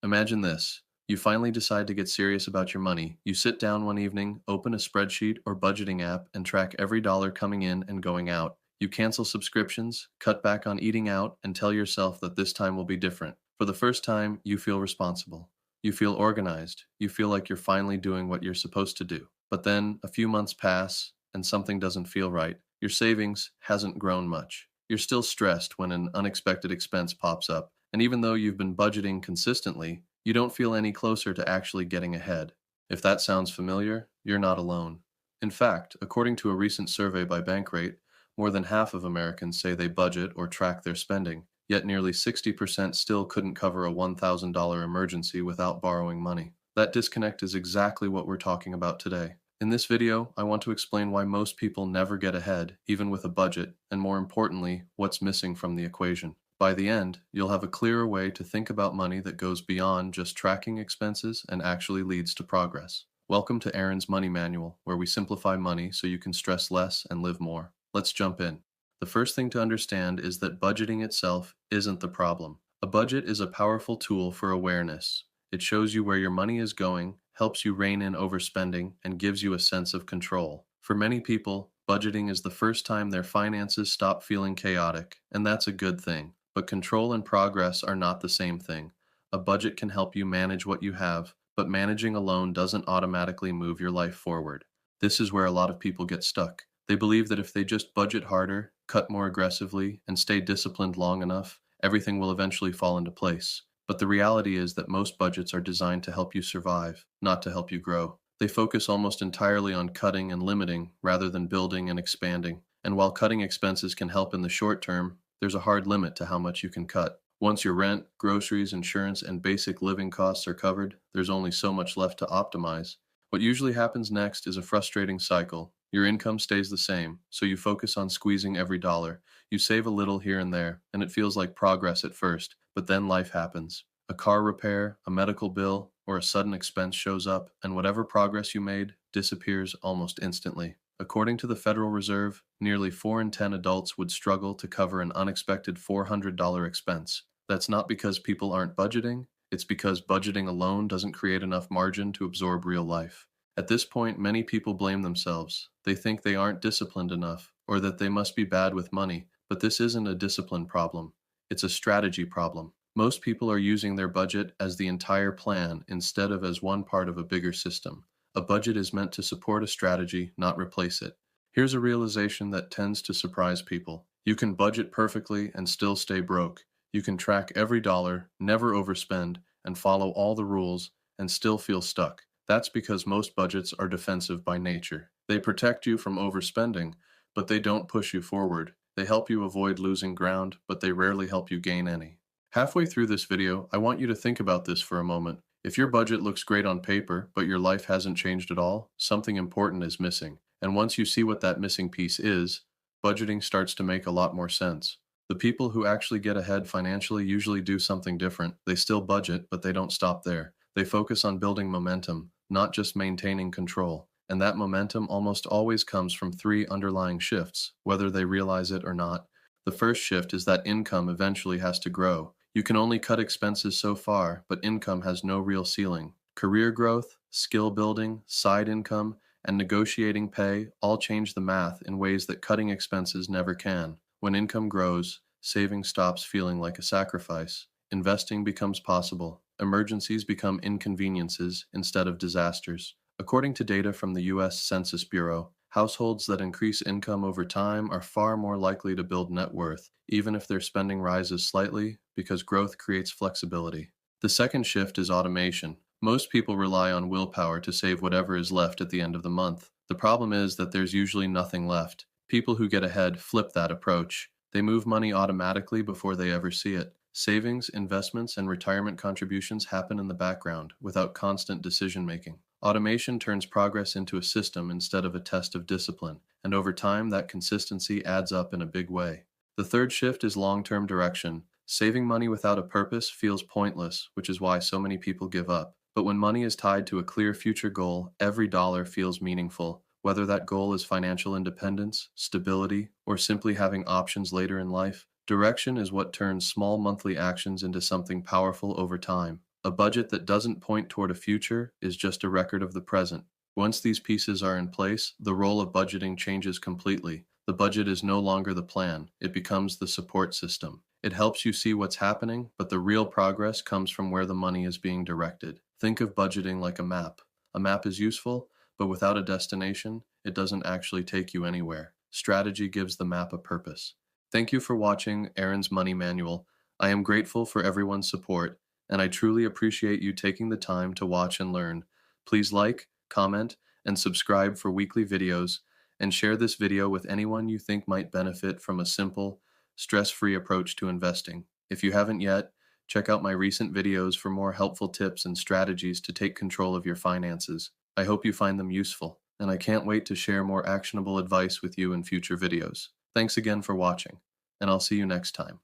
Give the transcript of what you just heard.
Imagine this. You finally decide to get serious about your money. You sit down one evening, open a spreadsheet or budgeting app, and track every dollar coming in and going out. You cancel subscriptions, cut back on eating out, and tell yourself that this time will be different. For the first time, you feel responsible. You feel organized. You feel like you're finally doing what you're supposed to do. But then a few months pass, and something doesn't feel right. Your savings hasn't grown much. You're still stressed when an unexpected expense pops up. And even though you've been budgeting consistently, you don't feel any closer to actually getting ahead. If that sounds familiar, you're not alone. In fact, according to a recent survey by Bankrate, more than half of Americans say they budget or track their spending, yet nearly 60% still couldn't cover a $1,000 emergency without borrowing money. That disconnect is exactly what we're talking about today. In this video, I want to explain why most people never get ahead, even with a budget, and more importantly, what's missing from the equation. By the end, you'll have a clearer way to think about money that goes beyond just tracking expenses and actually leads to progress. Welcome to Aaron's Money Manual, where we simplify money so you can stress less and live more. Let's jump in. The first thing to understand is that budgeting itself isn't the problem. A budget is a powerful tool for awareness. It shows you where your money is going, helps you rein in overspending, and gives you a sense of control. For many people, budgeting is the first time their finances stop feeling chaotic, and that's a good thing. But control and progress are not the same thing. A budget can help you manage what you have, but managing alone doesn't automatically move your life forward. This is where a lot of people get stuck. They believe that if they just budget harder, cut more aggressively, and stay disciplined long enough, everything will eventually fall into place. But the reality is that most budgets are designed to help you survive, not to help you grow. They focus almost entirely on cutting and limiting rather than building and expanding. And while cutting expenses can help in the short term, there's a hard limit to how much you can cut. Once your rent, groceries, insurance, and basic living costs are covered, there's only so much left to optimize. What usually happens next is a frustrating cycle. Your income stays the same, so you focus on squeezing every dollar. You save a little here and there, and it feels like progress at first, but then life happens. A car repair, a medical bill, or a sudden expense shows up, and whatever progress you made disappears almost instantly. According to the Federal Reserve, nearly 4 in 10 adults would struggle to cover an unexpected $400 expense. That's not because people aren't budgeting, it's because budgeting alone doesn't create enough margin to absorb real life. At this point, many people blame themselves. They think they aren't disciplined enough, or that they must be bad with money. But this isn't a discipline problem, it's a strategy problem. Most people are using their budget as the entire plan instead of as one part of a bigger system. A budget is meant to support a strategy, not replace it. Here's a realization that tends to surprise people. You can budget perfectly and still stay broke. You can track every dollar, never overspend, and follow all the rules, and still feel stuck. That's because most budgets are defensive by nature. They protect you from overspending, but they don't push you forward. They help you avoid losing ground, but they rarely help you gain any. Halfway through this video, I want you to think about this for a moment. If your budget looks great on paper, but your life hasn't changed at all, something important is missing. And once you see what that missing piece is, budgeting starts to make a lot more sense. The people who actually get ahead financially usually do something different. They still budget, but they don't stop there. They focus on building momentum, not just maintaining control. And that momentum almost always comes from three underlying shifts, whether they realize it or not. The first shift is that income eventually has to grow. You can only cut expenses so far, but income has no real ceiling. Career growth, skill building, side income, and negotiating pay all change the math in ways that cutting expenses never can. When income grows, saving stops feeling like a sacrifice. Investing becomes possible. Emergencies become inconveniences instead of disasters. According to data from the U.S. Census Bureau, households that increase income over time are far more likely to build net worth, even if their spending rises slightly, because growth creates flexibility. The second shift is automation. Most people rely on willpower to save whatever is left at the end of the month. The problem is that there's usually nothing left. People who get ahead flip that approach. They move money automatically before they ever see it. Savings, investments, and retirement contributions happen in the background, without constant decision making. Automation turns progress into a system instead of a test of discipline, and over time that consistency adds up in a big way. The third shift is long-term direction. Saving money without a purpose feels pointless, which is why so many people give up. But when money is tied to a clear future goal, every dollar feels meaningful. Whether that goal is financial independence, stability, or simply having options later in life, direction is what turns small monthly actions into something powerful over time. A budget that doesn't point toward a future is just a record of the present. Once these pieces are in place, the role of budgeting changes completely. The budget is no longer the plan, it becomes the support system. It helps you see what's happening, but the real progress comes from where the money is being directed. Think of budgeting like a map. A map is useful, but without a destination, it doesn't actually take you anywhere. Strategy gives the map a purpose. Thank you for watching Aaron's Money Manual. I am grateful for everyone's support, and I truly appreciate you taking the time to watch and learn. Please like, comment, and subscribe for weekly videos, and share this video with anyone you think might benefit from a simple, stress-free approach to investing. If you haven't yet, check out my recent videos for more helpful tips and strategies to take control of your finances. I hope you find them useful, and I can't wait to share more actionable advice with you in future videos. Thanks again for watching, and I'll see you next time.